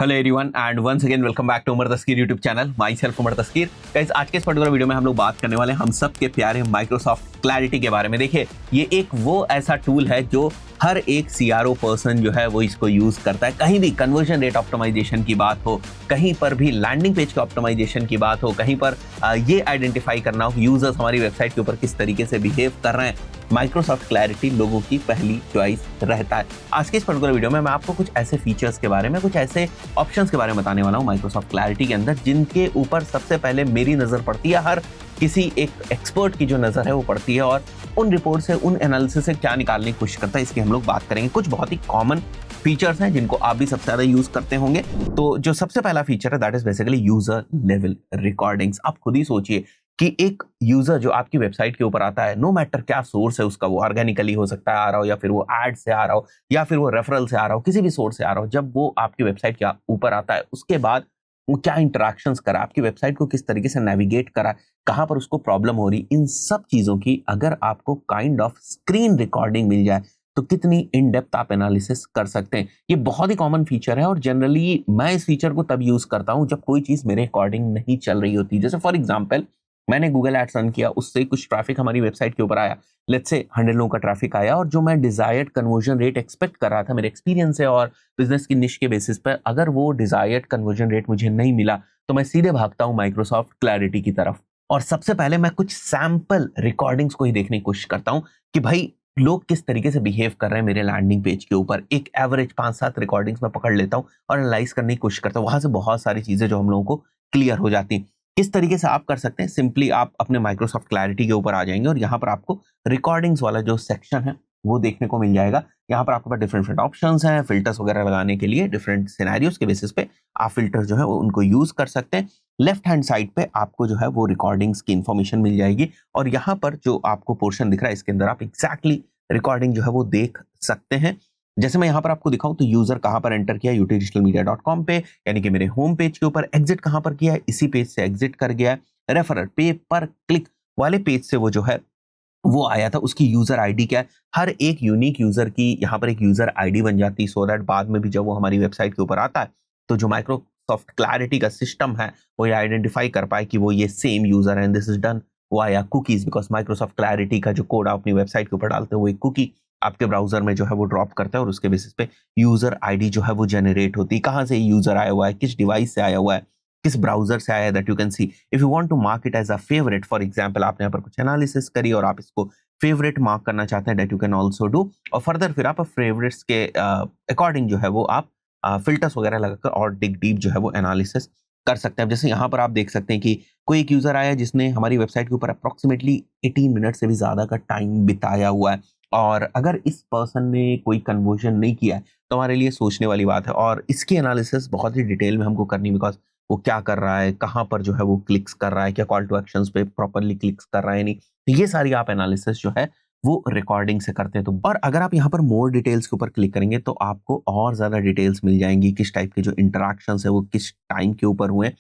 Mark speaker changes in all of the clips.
Speaker 1: Hello everyone and once again welcome back to Umar Tasqeer YouTube channel. Myself Umar Tasqeer. Guys, आज के इस particular video में हम लोग बात करने वाले हैं हम सब के प्यारे माइक्रोसॉफ्ट क्लैरिटी के बारे में। देखिए, ये एक वो ऐसा टूल है जो हर एक सीआरओ पर्सन जो है वो इसको यूज करता है। कहीं भी कन्वर्जन रेट ऑप्टिमाइजेशन की बात हो, कहीं पर भी लैंडिंग पेज के ऑप्टिमाइजेशन की बात हो, कहीं पर ये आइडेंटिफाई करना हो यूजर्स हमारी वेबसाइट के ऊपर किस तरीके से बिहेव कर रहे हैं, माइक्रोसॉफ्ट क्लैरिटी लोगों की पहली चॉइस रहता है। आज के इस पर्टिकुलर वीडियो में मैं आपको कुछ ऐसे फीचर्स के बारे में, कुछ ऐसे ऑप्शंस के बारे में बताने वाला हूं माइक्रोसॉफ्ट क्लैरिटी के अंदर, जिनके ऊपर सबसे पहले मेरी नजर पड़ती है, हर किसी एक एक्सपर्ट की जो नजर है वो पड़ती है, और उन रिपोर्ट से, उन एनालिसिस से क्या निकालने की कोशिश करता है, इसकी हम लोग बात करेंगे। कुछ बहुत ही कॉमन फीचर्स हैं जिनको आप भी सबसे ज्यादा यूज करते होंगे। तो जो सबसे पहला फीचर है that is basically user level recordings. आप खुद ही सोचिए कि एक यूजर जो आपकी वेबसाइट के ऊपर आता है, नो मैटर क्या सोर्स है उसका, वो ऑर्गेनिकली हो सकता है आ रहा हो, या फिर वो एड से आ रहा हो, या फिर वो रेफरल से आ रहा हो, किसी भी सोर्स से आ रहा हो, जब वो आपकी वेबसाइट के ऊपर आता है उसके बाद वो क्या इंटरेक्शंस करा, आपकी वेबसाइट को किस तरीके से नेविगेट करा, कहां पर उसको प्रॉब्लम हो रही, इन सब चीजों की अगर आपको काइंड ऑफ स्क्रीन रिकॉर्डिंग मिल जाए तो कितनी इन डेप्थ आप एनालिसिस कर सकते हैं। ये बहुत ही कॉमन फीचर है और जनरली मैं इस फीचर को तब यूज करता हूं जब कोई चीज मेरे अकॉर्डिंग नहीं चल रही होती। जैसे फॉर एग्जांपल, मैंने गूगल एड्स रन किया, उससे कुछ ट्रैफिक हमारी वेबसाइट के ऊपर आया, लेट्स से 100 लोगों का ट्रैफिक आया, और जो मैं डिजायर्ड कन्वर्जन रेट एक्सपेक्ट कर रहा था मेरे एक्सपीरियंस से और बिजनेस की निश के बेसिस पर, अगर वो डिजायर्ड कन्वर्जन रेट मुझे नहीं मिला तो मैं सीधे भागता हूं माइक्रोसॉफ्ट क्लैरिटी की तरफ, और सबसे पहले मैं कुछ सैंपल रिकॉर्डिंग्स को ही देखने की कोशिश करता हूं कि भाई लोग किस तरीके से बिहेव कर रहे हैं मेरे लैंडिंग पेज के ऊपर। एक एवरेज 5-7 रिकॉर्डिंग्स मैं पकड़ लेता हूं और एनालाइज करने की कोशिश करता हूं। वहां से बहुत सारी चीजें जो हम लोगों को क्लियर हो जाती हैं। किस तरीके से आप कर सकते हैं, सिंपली आप अपने माइक्रोसॉफ्ट क्लैरिटी के ऊपर आ जाएंगे और यहाँ पर आपको रिकॉर्डिंग्स वाला जो सेक्शन है वो देखने को मिल जाएगा। यहाँ पर आपके पास डिफरेंट डिफरेंट ऑप्शंस हैं, फिल्टर्स वगैरह लगाने के लिए, डिफरेंट सिनेरियोस के बेसिस पे आप फिल्टर जो है वो उनको यूज कर सकते हैं। लेफ्ट हैंड साइड पे आपको जो है वो रिकॉर्डिंग्स की इंफॉर्मेशन मिल जाएगी, और यहाँ पर जो आपको पोर्शन दिख रहा है इसके अंदर आप एग्जैक्टली रिकॉर्डिंग जो है वो देख सकते हैं। जैसे मैं यहाँ पर आपको दिखाऊं तो यूजर कहां पर एंटर किया, utdigitalmedia.com पे, यानी कि मेरे होम पेज के ऊपर। एग्जिट कहां पर किया है, इसी पेज से एग्जिट कर गया है। रेफरर पे पर क्लिक वाले पेज से वो जो है वो आया था, उसकी यूजर आईडी क्या है, हर एक यूनिक यूजर की यहाँ पर एक यूजर आईडी बन जाती है, सो दैट बाद में भी जब वो हमारी वेबसाइट के ऊपर आता है तो जो माइक्रोसॉफ्ट क्लैरिटी का सिस्टम है वो ये आइडेंटिफाई कर पाए कि वो ये सेम यूजर है। This is done via cookies, because Microsoft clarity का जो कोड आप अपनी वेबसाइट के ऊपर डालते हो वो एक कुकी आपके ब्राउजर में जो है वो ड्रॉप करता है, और उसके बेसिस पे यूजर आईडी जो है वो जनरेट होती है। कहां से यूजर आया हुआ है, किस डिवाइस से आया हुआ है, किस ब्राउजर से आया है, that you can see. If you want to mark it as a favourite, for example आपने यहाँ पर कुछ एनालिसिस करी और आप इसको फेवरेट मार्क करना चाहते हैं, that you can also do. और फर्दर फिर आप फेवरेट्स के अकॉर्डिंग जो है वो आप फिल्टर्स वगैरह लगाकर और डिग डीप जो है वो एनालिसिस कर सकते हैं। जैसे यहाँ पर आप देख सकते हैं कि कोई एक यूजर आया जिसने हमारी वेबसाइट के ऊपर अप्रोक्सीमेटली 18 मिनट से भी ज्यादा का टाइम बिताया हुआ है, और अगर इस पर्सन ने कोई कन्वर्जन नहीं किया है तो हमारे लिए सोचने वाली बात है, और इसकी एनालिसिस बहुत ही डिटेल में हमको करनी, बिकॉज वो क्या कर रहा है, कहाँ पर जो है वो क्लिक्स कर रहा है, क्या कॉल टू एक्शंस पे प्रॉपरली क्लिक्स कर रहा है नहीं, तो ये सारी आप एनालिसिस जो है वो रिकॉर्डिंग से करते हैं। तो और अगर आप यहाँ पर मोर डिटेल्स के ऊपर क्लिक करेंगे तो आपको और ज्यादा डिटेल्स मिल जाएंगी, किस टाइप के जो इंटरेक्शंस है वो किस टाइम के ऊपर हुए।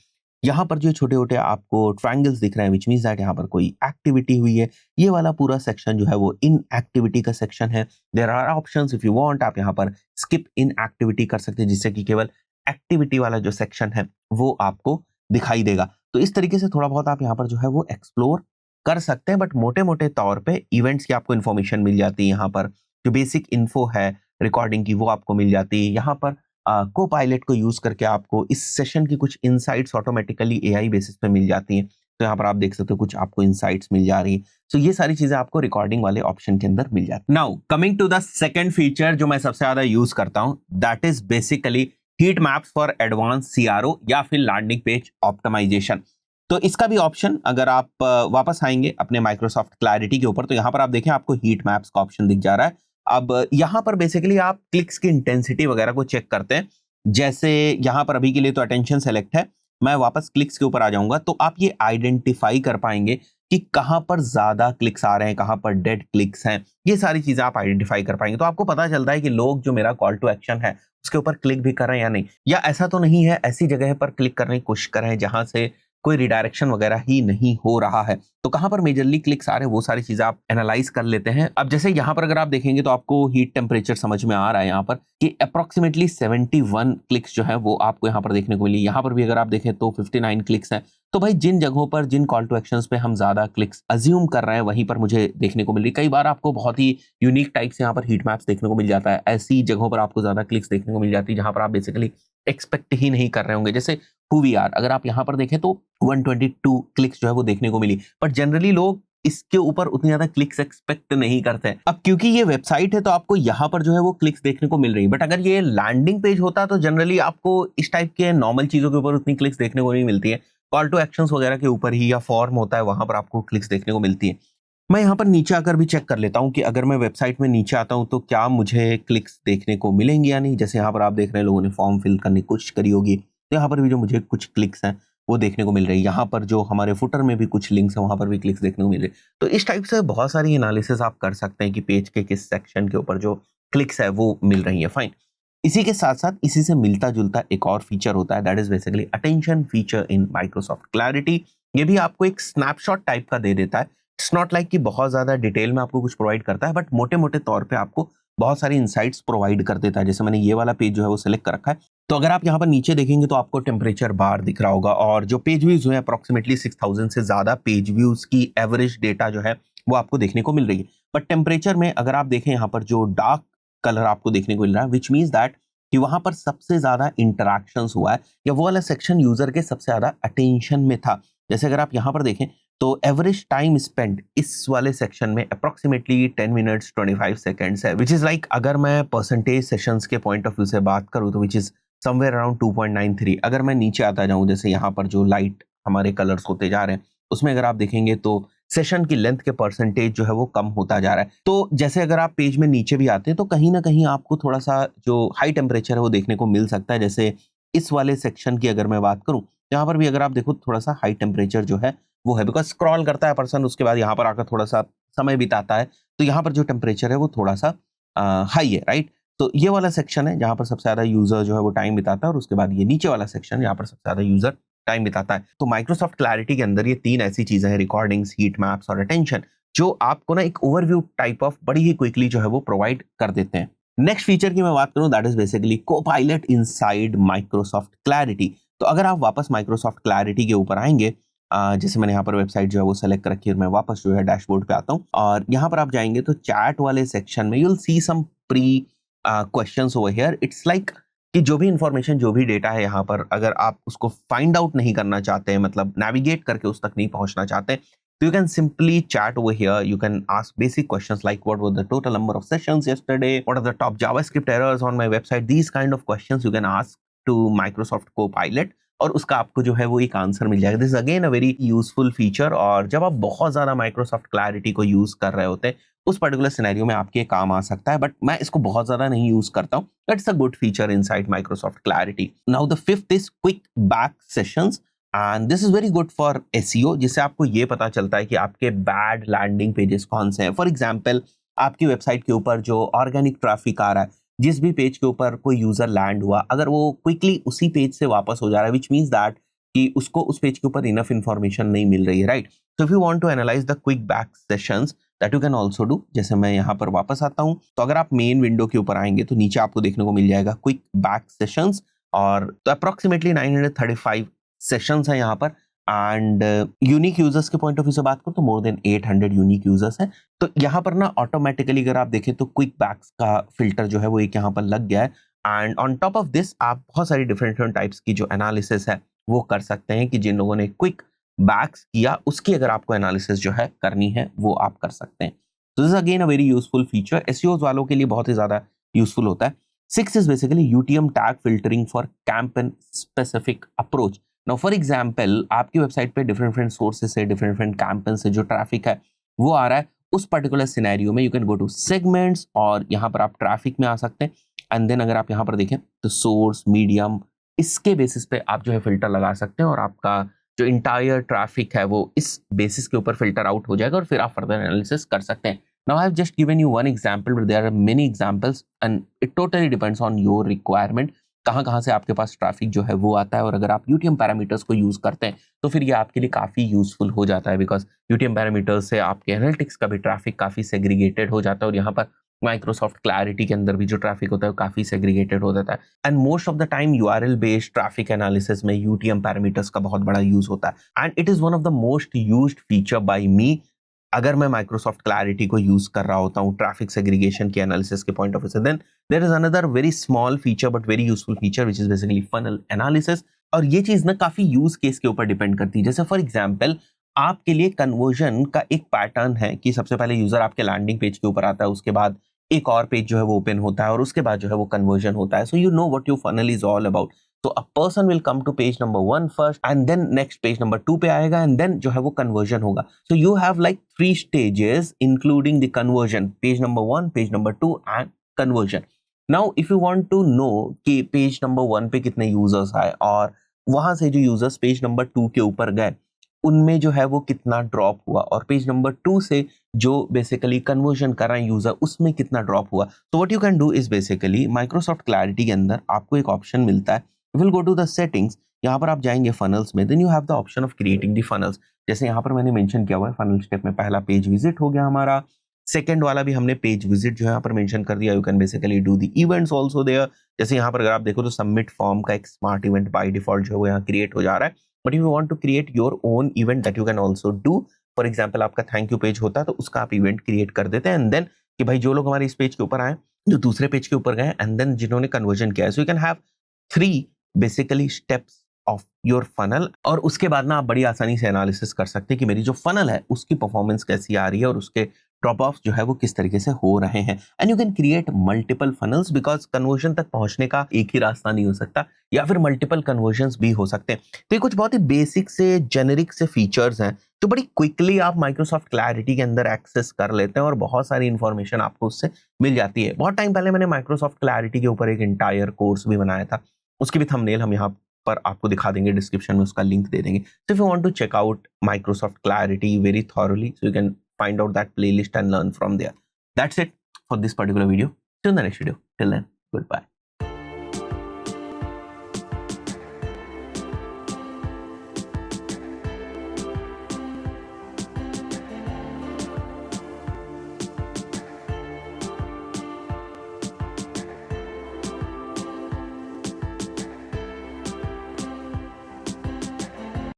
Speaker 1: यहाँ पर जो छोटे छोटे आपको ट्रायंगल्स दिख रहे हैं, विच मीन्स दैट यहाँ पर कोई एक्टिविटी हुई है। ये वाला पूरा सेक्शन जो है वो इन एक्टिविटी का सेक्शन है। There are options, if you want आप यहाँ पर स्किप इन एक्टिविटी कर सकते हैं, जिससे कि केवल एक्टिविटी वाला जो सेक्शन है वो आपको दिखाई देगा। तो इस तरीके से थोड़ा बहुत आप यहाँ पर जो है वो एक्सप्लोर कर सकते हैं, बट मोटे मोटे तौर पे इवेंट्स की आपको इन्फॉर्मेशन मिल जाती है। यहाँ पर जो बेसिक इन्फो है रिकॉर्डिंग की वो आपको मिल जाती है। यहाँ पर को पायलट को यूज करके आपको इस सेशन की कुछ इनसाइट्स ऑटोमेटिकली एआई बेसिस पे मिल जाती हैं। तो यहाँ पर आप देख सकते हो कुछ आपको इनसाइट्स मिल जा रही है। तो ये सारी चीजें आपको रिकॉर्डिंग वाले ऑप्शन के अंदर मिल जाती है। Now coming to the second feature जो मैं सबसे ज्यादा यूज करता हूं, that is basically heat maps for advance CRO या फिर लैंडिंग पेज ऑप्टिमाइजेशन। तो इसका भी ऑप्शन अगर आप वापस आएंगे अपने माइक्रोसॉफ्ट क्लैरिटी के ऊपर तो यहाँ पर आप देखें आपको हीट मैप्स का ऑप्शन दिख जा रहा है। अब यहाँ पर बेसिकली आप क्लिक्स की इंटेंसिटी वगैरह को चेक करते हैं। जैसे यहाँ पर अभी के लिए तो अटेंशन सेलेक्ट है, मैं वापस क्लिक्स के ऊपर आ जाऊंगा तो आप ये आइडेंटिफाई कर पाएंगे कि कहां पर ज्यादा क्लिक्स आ रहे हैं, कहां पर डेड क्लिक्स हैं। ये सारी चीजें आप आइडेंटिफाई कर पाएंगे, तो आपको पता चलता है कि लोग जो मेरा कॉल टू एक्शन है उसके ऊपर क्लिक भी कर रहे हैं या नहीं, या ऐसा तो नहीं है ऐसी जगह पर क्लिक करने की कोशिश कर रहे हैं जहां से कोई रिडायरेक्शन वगैरह ही नहीं हो रहा है। तो कहाँ पर मेजरली क्लिक्स आ रहे हैं वो सारी चीजें आप एनालाइज कर लेते हैं। अब जैसे यहाँ पर अगर आप देखेंगे तो आपको हीट टेम्परेचर समझ में आ रहा है यहाँ पर कि अप्रोक्सीमेटली 71 क्लिक्स जो है वो आपको यहाँ पर देखने को मिली। यहाँ पर भी अगर आप देखें तो 59 क्लिक्स हैं। तो भाई जिन जगहों पर जिन कॉल टू एक्शंस पे हम ज्यादा क्लिक्स अज्यूम कर रहे हैं वहीं पर मुझे देखने को मिल रही। कई बार आपको बहुत ही यूनिक टाइप से यहाँ पर हीट मैप्स देखने को मिल जाता है। ऐसी जगहों पर आपको ज्यादा क्लिक्स देखने को मिल जाती है जहां पर आप बेसिकली एक्सपेक्ट ही नहीं कर रहे होंगे। जैसे हुवीआर अगर आप यहाँ पर देखें तो 122 क्लिक्स जो है वो देखने को मिली, बट जनरली लोग इसके ऊपर उतनी ज्यादा क्लिक्स एक्सपेक्ट नहीं करते हैं। अब क्योंकि ये वेबसाइट है तो आपको यहाँ पर जो है वो क्लिक्स देखने को मिल रही है, बट अगर ये लैंडिंग पेज होता तो जनरली आपको इस टाइप के नॉर्मल चीजों के ऊपर उतनी क्लिक्स देखने को नहीं मिलती है। कॉल टू एक्शंस वगैरह के ऊपर ही या फॉर्म होता है वहां पर आपको क्लिक्स देखने को मिलती है। मैं यहाँ पर नीचे आकर भी चेक कर लेता हूँ कि अगर मैं वेबसाइट में नीचे आता हूँ तो क्या मुझे क्लिक्स देखने को मिलेंगे या नहीं। जैसे यहाँ पर आप देख रहे हैं लोगों ने फॉर्म फिल करने की कोशिश करी होगी, तो यहाँ पर भी जो मुझे कुछ क्लिक्स हैं वो देखने को मिल रही है। यहाँ पर जो हमारे फुटर में भी कुछ लिंक्स हैं वहां पर भी क्लिक्स देखने को मिल रहे हैं। तो इस टाइप से बहुत सारी एनालिसिस आप कर सकते हैं कि पेज के किस सेक्शन के ऊपर जो क्लिक्स है वो मिल रही है। फाइन। इसी के साथ साथ इसी से मिलता जुलता एक और फीचर होता है, that is basically attention feature in Microsoft clarity. ये भी आपको एक स्नैपशॉट टाइप का दे देता है। इट्स नॉट लाइक कि बहुत ज्यादा डिटेल में आपको कुछ प्रोवाइड करता है, बट मोटे मोटे तौर पे आपको बहुत सारी इंसाइट्स प्रोवाइड कर देता है। जैसे मैंने ये वाला पेज जो है वो सिलेक्ट कर रखा है, तो अगर आप यहाँ पर नीचे देखेंगे तो आपको टेम्परेचर बार दिख रहा होगा और जो पेज व्यूज हुए अप्रोक्सीमेटली 6000 से ज्यादा पेज व्यूज की एवरेज डेटा जो है वो आपको देखने को मिल रही है। बट टेम्परेचर में अगर आप देखें यहाँ पर जो डार्क कलर आपको देखने को मिल रहा है, विच मीन्स दैट कि वहां पर सबसे ज्यादा इंटरैक्शंस हुआ है या वो वाला सेक्शन यूजर के सबसे ज्यादा अटेंशन में था। जैसे अगर आप यहाँ पर देखें तो एवरेज टाइम स्पेंड इस वाले सेक्शन में अप्रोक्सीमेटली 10 मिनट्स 25 सेकेंड्स है, विच इज लाइक अगर मैं परसेंटेज सेशंस के पॉइंट ऑफ व्यू से बात करूं तो विच इज समवेयर अराउंड 2.93। अगर मैं नीचे आता जाऊं जैसे यहाँ पर जो लाइट हमारे कलर्स होते जा रहे हैं उसमें अगर आप देखेंगे तो सेशन की लेंथ के परसेंटेज जो है वो कम होता जा रहा है। तो जैसे अगर आप पेज में नीचे भी आते हैं तो कहीं ना कहीं आपको थोड़ा सा जो हाई टेम्परेचर है वो देखने को मिल सकता है। जैसे इस वाले सेक्शन की अगर मैं बात करूं, यहाँ पर भी अगर आप देखो थोड़ा सा हाई टेम्परेचर जो है वो है, बिकॉज स्क्रॉल करता है पर्सन, उसके बाद यहाँ पर आकर थोड़ा सा समय बिताता है, तो यहाँ पर जो टेम्परेचर है वो थोड़ा सा हाई है, राइट। तो ये वाला सेक्शन है जहाँ पर सबसे ज्यादा यूजर जो है वो टाइम बिताता है और उसके बाद ये नीचे वाला सेक्शन यहाँ पर सबसे ज्यादा यूजर टाइम बिताता है। तो माइक्रोसॉफ्ट क्लैरिटी के अंदर ये तीन ऐसी चीजें हैं, रिकॉर्डिंग्स, हीट मैप्स और अटेंशन, जो आपको ना एक ओवरव्यू टाइप ऑफ बड़ी ही क्विकली जो है वो प्रोवाइड कर देते हैं। नेक्स्ट फीचर की मैं बात करूं that is basically Copilot inside Microsoft clarity. तो अगर आप वापस माइक्रोसॉफ्ट क्लैरिटी के ऊपर आएंगे, जैसे मैंने यहाँ पर वेबसाइट जो है वो सेलेक्ट कर रखी है, मैं वापस जो है डैशबोर्ड पे आता हूँ और यहाँ पर आप जाएंगे तो चैट वाले सेक्शन में you will see some pre questions over here. It's like कि जो भी इंफॉर्मेशन जो भी डेटा है यहाँ पर अगर आप उसको फाइंड आउट नहीं करना चाहते हैं, मतलब नेविगेट करके उस तक नहीं पहुंचना चाहते, तो you can simply chat over here. You can ask basic questions like what was the total number of sessions yesterday, what are the top JavaScript errors on my website, these kind of questions you can ask to Microsoft Copilot और उसका आपको जो है वो एक answer मिल जाएगा। This is again a very useful feature, और जब आप बहुत ज्यादा माइक्रोसॉफ्ट क्लैरिटी को यूज कर रहे होते हैं उस पर्टिकुलर सिनेरियो में आपके काम आ सकता है, बट मैं इसको बहुत ज्यादा नहीं यूज करता हूँ। It's a good feature inside Microsoft clarity. Now the fifth is quick back sessions and this is very good for SEO, जिससे आपको ये पता चलता है कि आपके बैड लैंडिंग पेजेस कौन से हैं। फॉर एग्जांपल आपकी वेबसाइट के ऊपर जो ऑर्गेनिक ट्रैफिक आ रहा है, जिस भी पेज के ऊपर कोई यूजर लैंड हुआ, अगर वो क्विकली उसी पेज से वापस हो जा रहा है, विच मीन्स दैट कि उसको उस पेज के ऊपर इनफ इंफॉर्मेशन नहीं मिल रही है, right. So if you want to analyse the quick back sessions that you can also do. जैसे मैं यहाँ पर वापस आता हूँ तो अगर आप मेन विंडो के ऊपर आएंगे तो नीचे आपको देखने को मिल जाएगा क्विक बैक सेशंस, और तो अप्रोक्सीमेटली 935 सेशंस हैं यहाँ पर। एंड यूनिक यूजर्स के पॉइंट ऑफ व्यू से बात करूं तो मोर देन 800 यूनिक यूजर्स हैं। तो यहाँ पर ना ऑटोमेटिकली अगर आप देखें तो क्विक बैक्स का फिल्टर जो है वो एक यहाँ पर लग गया है। And on top of this आप बहुत सारी डिफरेंट टाइप्स की जो एनालिसिस है वो कर सकते हैं कि जिन लोगों ने क्विक बैक्स किया उसकी अगर आपको एनालिसिस जो है करनी है वो आप कर सकते हैं। तो this again a very useful feature, SEO वालों के लिए बहुत ही ज्यादा यूजफुल होता है। 6 is basically UTM tag filtering for campaign specific approach. Now for example आपकी वेबसाइट पे डिफरेंट सोर्सेस से डिफरेंट कैंपेन से जो ट्रैफिक है वो आ रहा है, उस पर्टिकुलर सिनेरियो में you can go two segments और यहाँ पर आप ट्रैफिक में आ सकते हैं। एंड देन अगर आप यहाँ पर देखें तो सोर्स, मीडियम, इसके बेसिस पे आप जो है फिल्टर लगा सकते हैं और आपका जो इंटायर ट्रैफिक है वो इस बेसिस के ऊपर फिल्टर आउट हो जाएगा और फिर आप फर्दर एनालिसिस कर सकते हैं। Now I have just given you one example, but there are many examples and it totally depends on your requirement. कहाँ कहाँ से आपके पास ट्रैफिक जो है वो आता है। और अगर आप यूटीएम पैरामीटर्स को यूज़ करते हैं तो फिर ये आपके लिए काफ़ी यूज़फुल हो जाता है, बिकॉज यूटीएम पैरामीटर्स से आपके एनालिटिक्स का भी ट्रैफिक काफ़ी सेग्रीगेटेड हो जाता है, और यहाँ पर माइक्रोसॉफ्ट क्लैरिटी के अंदर भी जो ट्रैफिक होता है वो काफ़ी सेग्रीगेटेड हो जाता है। And most of the time URL based traffic analysis में यूटीएम पैरामीटर्स का बहुत बड़ा यूज़ होता है, and it is one of the most used feature by me अगर मैं माइक्रोसॉफ्ट क्लैरिटी को यूज कर रहा होता हूँ ट्रैफिक सेग्रीगेशन के एनालिसिस के पॉइंट ऑफ व्यू से। Then there is another very small feature but very useful feature which is basically funnel analysis. और ये चीज ना काफी यूज केस के ऊपर डिपेंड करती है। जैसे फॉर एग्जाम्पल आपके लिए कन्वर्जन का एक पैटर्न है कि सबसे पहले यूजर आपके लैंडिंग पेज के ऊपर आता है, उसके बाद एक और पेज जो है वो ओपन होता है, और उसके बाद जो है वो कन्वर्जन होता है। So you know what your funnel is all about. तो a person will come to page number 1 first, and then next page number 2 पे आएगा, एंड देन जो है वो कन्वर्जन होगा। So you have like 3 stages including the conversion, page number 1, page number 2 and conversion. Now if you want to know कि page number 1 पे कितने users आए और वहां से जो यूजर्स पेज नंबर 2 के ऊपर गए उनमें जो है वो कितना ड्रॉप हुआ, और पेज नंबर 2 से जो बेसिकली कन्वर्जन कर रहा है यूजर उसमें कितना ड्रॉप हुआ, तो what you can do is basically Microsoft Clarity के अंदर आपको एक ऑप्शन मिलता है। Will go to the settings, यहाँ पर आप जाएंगे फनल्स में, then you have the option of creating the funnels. जैसे यहाँ पर मैंने मेंशन किया हुआ है फनल स्टेप में पहला पेज विजिट हो गया हमारा, सेकंड वाला भी हमने पेज विजिट जो है यहाँ पर मेंशन कर दिया। You can basically do the events also there. जैसे यहाँ पर अगर आप देखो तो सबमिट फॉर्म का एक स्मार्ट इवेंट बाय डिफॉल्ट जो है वो यहाँ क्रिएट हो जा रहा है, but you want to create your own event that you can also do. For example आपका थैंक यू पेज होता है तो उसका आप इवेंट क्रिएट कर देते हैं, एंड देन कि भाई जो लोग हमारे इस पेज के ऊपर आए जो दूसरे पेज के ऊपर गए, एंड देन जिन्होंने कन्वर्जन किया है। So you can have 3 basically steps of your funnel, और उसके बाद ना आप बड़ी आसानी से एनालिसिस कर सकते हैं कि मेरी जो फनल है उसकी परफॉर्मेंस कैसी आ रही है और उसके ड्रॉप ऑफ जो है वो किस तरीके से हो रहे हैं। And you can create multiple funnels, because conversion तक पहुंचने का एक ही रास्ता नहीं हो सकता, या फिर मल्टीपल कन्वर्जन्स भी हो सकते हैं। तो ये कुछ बहुत ही बेसिक से जेनेरिक से फीचर्स हैं जो बड़ी क्विकली आप माइक्रोसॉफ्ट क्लैरिटी के अंदर एक्सेस कर लेते हैं, और बहुत सारी इंफॉर्मेशन आपको उससे मिल जाती है। बहुत टाइम पहले मैंने माइक्रोसॉफ्ट क्लैरिटी के ऊपर एक एंटायर कोर्स भी बनाया था, उसकी भी थंबनेल हम यहाँ पर आपको दिखा देंगे, डिस्क्रिप्शन में उसका लिंक दे देंगे। So if you want to check out Microsoft Clarity very thoroughly, so you can find out that playlist and learn from there. That's it for this particular video. Till the next video. Till then, goodbye.